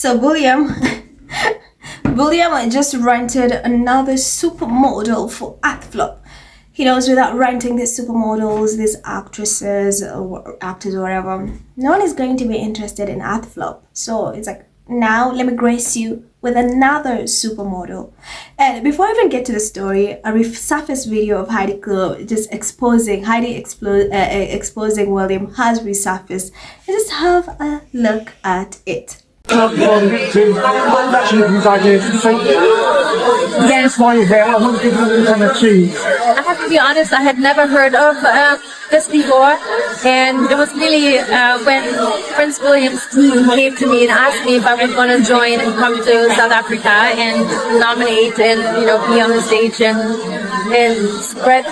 So William just rented another supermodel for Earthflop. He knows without renting these supermodels, these actresses or actors or whatever, no one is going to be interested in Earthflop. So it's like, now let me grace you with another supermodel. And before I even get to the story, a resurfaced video of Heidi Klum just exposing William has resurfaced. And just have a look at it. Yes, why you're here. I want to give you some achieve. I have to be honest, I had never heard of this before, and it was really when Prince William's team came to me and asked me if I was going to join and come to South Africa and nominate and be on the stage and spread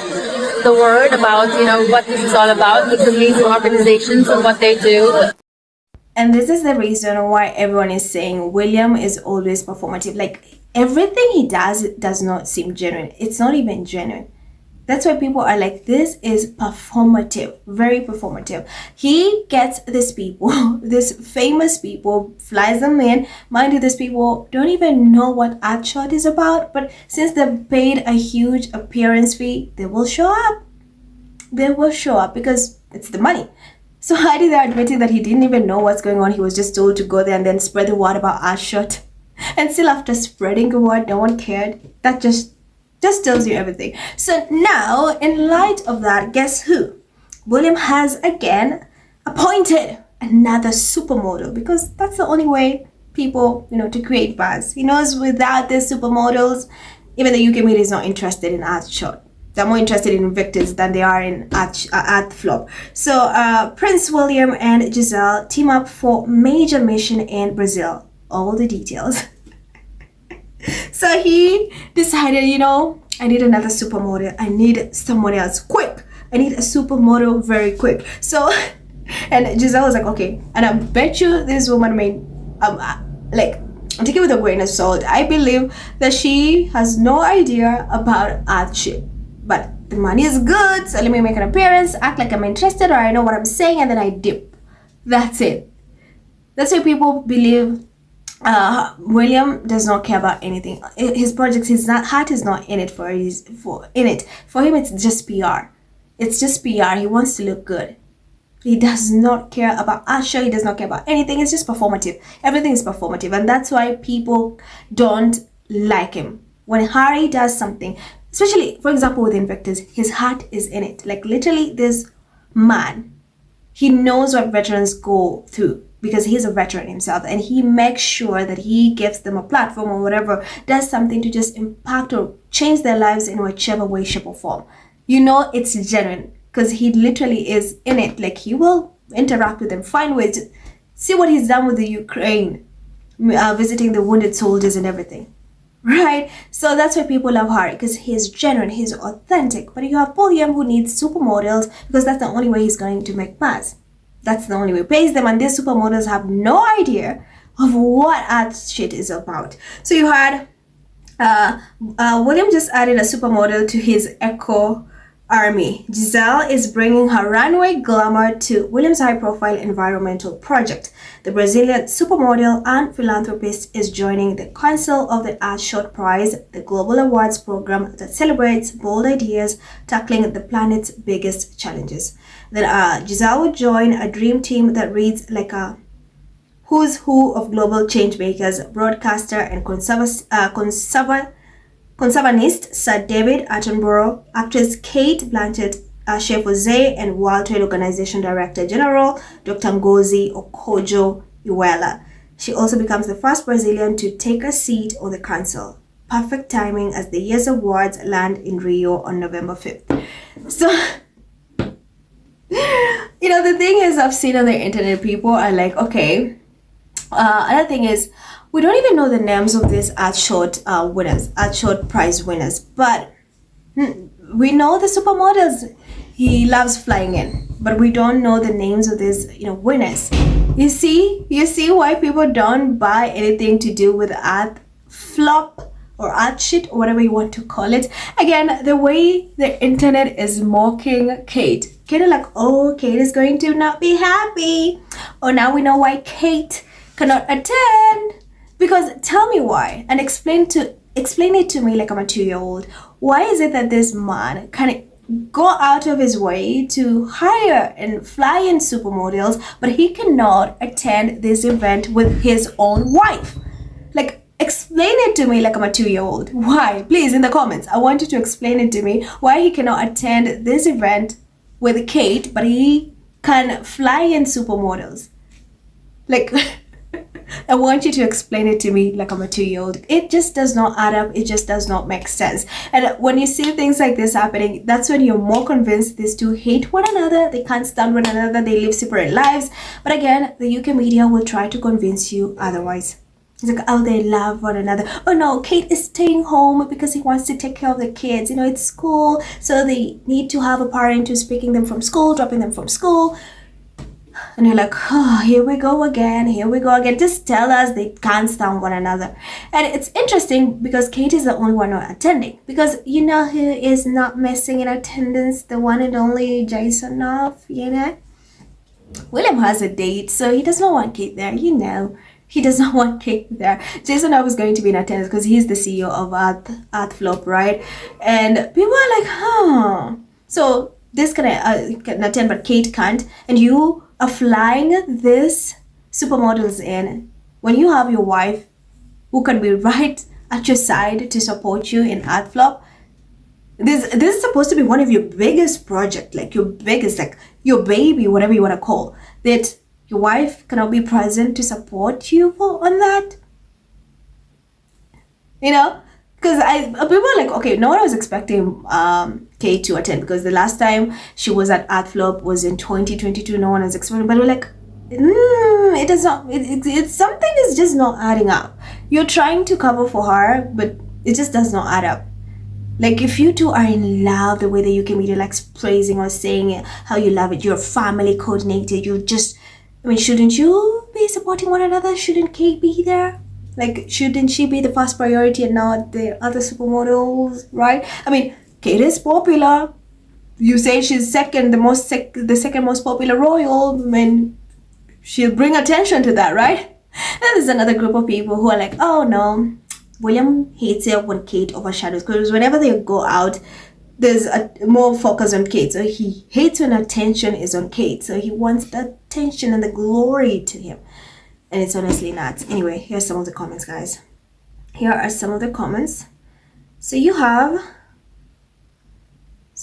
the word about what this is all about, these amazing organizations and what they do. And this is the reason why everyone is saying William is always performative. Like, everything he does not seem genuine. It's not even genuine. That's why people are like, this is performative, very performative. He gets these people, these famous people, flies them in. Mind you, these people don't even know what Earthshot is about, but since they've paid a huge appearance fee, they will show up. They will show up because it's the money. So Heidi there admitting that he didn't even know what's going on. He was just told to go there and then spread the word about Earthshot. And still after spreading the word, no one cared. That just tells you everything. So now, in light of that, guess who? William has again appointed another supermodel, because that's the only way people, to create buzz. He knows without the supermodels, even the UK media is not interested in Earthshot. They're more interested in Invictus than they are in Earthflop. So Prince William and Giselle team up for major mission in Brazil. All the details. So he decided, I need another supermodel. I need someone else quick. I need a supermodel very quick. So, and Giselle was like, okay. And I bet you this woman made, I'm taking it with a grain of salt. I believe that she has no idea about Earthshot. But the money is good, so let me make an appearance, act like I'm interested or I know what I'm saying, and then I dip. That's it. That's why people believe William does not care about anything. His projects, his heart is not in it for him. It's just PR. It's just PR. He wants to look good. He does not care about Usher. He does not care about anything. It's just performative. Everything is performative, and that's why people don't like him. When Harry does something, especially, for example, with Invictus, his heart is in it. Like, literally, this man, he knows what veterans go through because he's a veteran himself, and he makes sure that he gives them a platform or whatever, does something to just impact or change their lives in whichever way, shape, or form. It's genuine because he literally is in it. Like, he will interact with them, find ways. See what he's done with the Ukraine, visiting the wounded soldiers and everything. Right? So that's why people love Harry, because he's genuine, he's authentic. But you have William, who needs supermodels because that's the only way he's going to make buzz. That's the only way he pays them, and these supermodels have no idea of what Earthshot is about. So you had William just added a supermodel to his Echo army. Giselle is bringing her runway glamour to William's high-profile environmental project. The Brazilian supermodel and philanthropist is joining the Council of the Earthshot Prize, the global awards program that celebrates bold ideas tackling the planet's biggest challenges. Then Giselle would join a dream team that reads like a who's who of global changemakers, broadcaster and conservationist Sir David Attenborough, actress Kate Blanchett, Chef Jose, and World Trade Organization Director General Dr. Ngozi Okonjo-Iweala. She also becomes the first Brazilian to take a seat on the council. Perfect timing as the year's awards land in Rio on November 5th. So, the thing is, I've seen on the internet, people are like, okay, another thing is, we don't even know the names of these Earthshot winners, Earthshot Prize winners, but we know the supermodels he loves flying in, but we don't know the names of these, winners. You see why people don't buy anything to do with Earthflop or Earthshot or whatever you want to call it. Again, the way the internet is mocking Kate. Kate are like, oh, Kate is going to not be happy. Oh, now we know why Kate cannot attend. Because tell me why, and explain it to me like I'm a 2 year old. Why is it that this man can go out of his way to hire and fly in supermodels, but he cannot attend this event with his own wife? Like, explain it to me like I'm a 2 year old. Why? Please, in the comments. I want you to explain it to me why he cannot attend this event with Kate, but he can fly in supermodels. Like, I want you to explain it to me like I'm a 2 year old. It just does not add up. It just does not make sense. And when you see things like this happening, that's when you're more convinced these two hate one another. They can't stand one another. They live separate lives. But again, the UK media will try to convince you otherwise. It's like, oh, they love one another. Oh no, Kate is staying home because he wants to take care of the kids. You know, it's school, so they need to have a parent who's picking them from school, dropping them from school. And you're like, oh, here we go again. Just tell us they can't stand one another. And it's interesting because Kate is the only one not attending. Because you know who is not missing in attendance? The one and only Jason Knopf, you know? William has a date, so he does not want Kate there, you know. He does not want Kate there. Jason Knopf is going to be in attendance because he's the CEO of Earthshot, right? And people are like, huh. So this can attend, but Kate can't. And you are flying this supermodels in when you have your wife who can be right at your side to support you in Earthshot. This is supposed to be one of your biggest projects, like your biggest, like your baby, whatever you want to call that. Your wife cannot be present to support you on that. You know, because people are like, okay, no one was expecting Kate to attend because the last time she was at Earthshot was in 2022. No one was expecting, but we're like, it does not. It's something is just not adding up. You're trying to cover for her, but it just does not add up. Like, if you two are in love, the way the UK media likes praising or saying how you love it, you're family coordinated, you're just. I mean, shouldn't you be supporting one another? Shouldn't Kate be there? Like, shouldn't she be the first priority and not the other supermodels, right? I mean, Kate is popular. You say she's the second most popular royal. I mean, she'll bring attention to that, right? And there's another group of people who are like, oh no, William hates it when Kate overshadows. Because whenever they go out, there's more focus on Kate. So he hates when attention is on Kate. So he wants the attention and the glory to him. And it's honestly nuts. Anyway, here's some of the comments, guys. Here are some of the comments. So you have...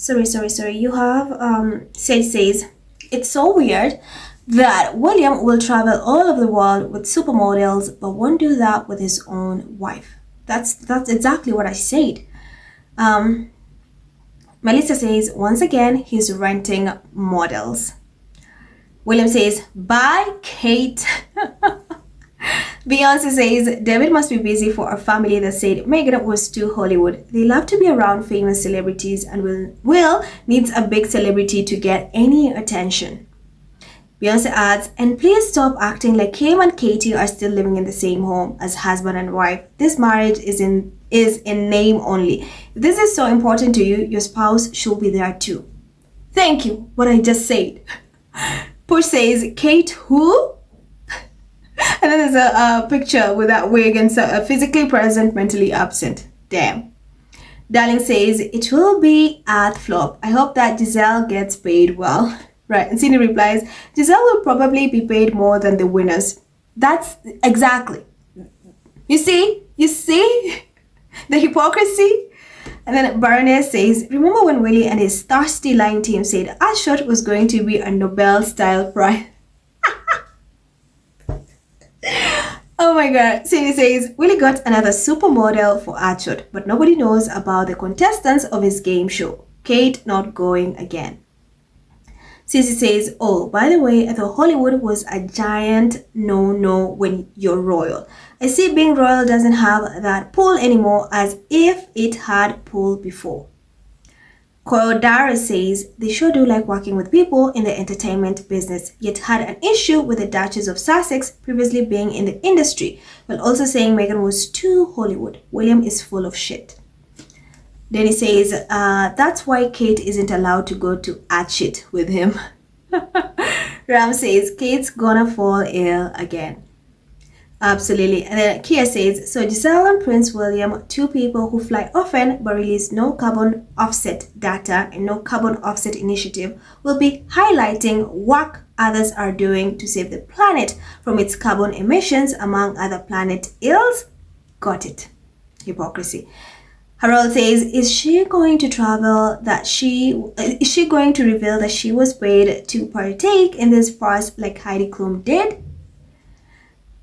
You have... says, it's so weird that William will travel all over the world with supermodels, but won't do that with his own wife. That's exactly what I said. Melissa says, once again, he's renting models. William says, bye, Kate. Beyonce says, David must be busy for a family that said Meghan was too Hollywood. They love to be around famous celebrities and Will needs a big celebrity to get any attention. Beyonce adds, and please stop acting like Kim and Katie are still living in the same home as husband and wife. This marriage is in name only. If this is so important to you, your spouse should be there too. Thank you, what I just said. Push says, Kate who? And then there's a picture with that wig and physically present, mentally absent. Damn. Darling says, it will be Earthshot. I hope that Giselle gets paid well. Right, and Cindy replies, Giselle will probably be paid more than the winners. That's exactly. You see the hypocrisy? And then Baroness says, remember when Willie and his thirsty line team said Earthshot was going to be a Nobel-style prize? Oh my god. Cindy says, Willie got another supermodel for Earthshot, but nobody knows about the contestants of his game show. Kate not going again. Cece says, oh, by the way, I thought Hollywood was a giant no-no when you're royal. I see being royal doesn't have that pull anymore as if it had pull before. Kodara says, they sure do like working with people in the entertainment business, yet had an issue with the Duchess of Sussex previously being in the industry, while also saying Meghan was too Hollywood. William is full of shit. Then he says, that's why Kate isn't allowed to go to Earthshot with him. Ram says, Kate's gonna fall ill again. Absolutely. And then Kia says, so Giselle and Prince William, two people who fly often but release no carbon offset data and no carbon offset initiative, will be highlighting what others are doing to save the planet from its carbon emissions, among other planet ills. Got it. Hypocrisy. Harold says, is she going to is she going to reveal that she was paid to partake in this farce like Heidi Klum did?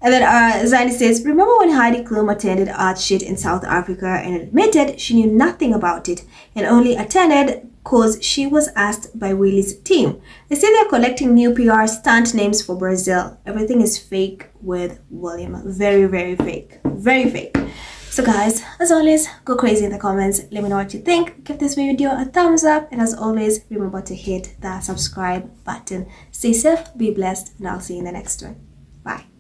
And then Zaini says, remember when Heidi Klum attended Earthshot in South Africa and admitted she knew nothing about it and only attended because she was asked by Willie's team. They say they're collecting new PR stunt names for Brazil. Everything is fake with William. Very, very fake. Very fake. So guys, as always, go crazy in the comments. Let me know what you think. Give this video a thumbs up. And as always, remember to hit that subscribe button. Stay safe, be blessed, and I'll see you in the next one. Bye.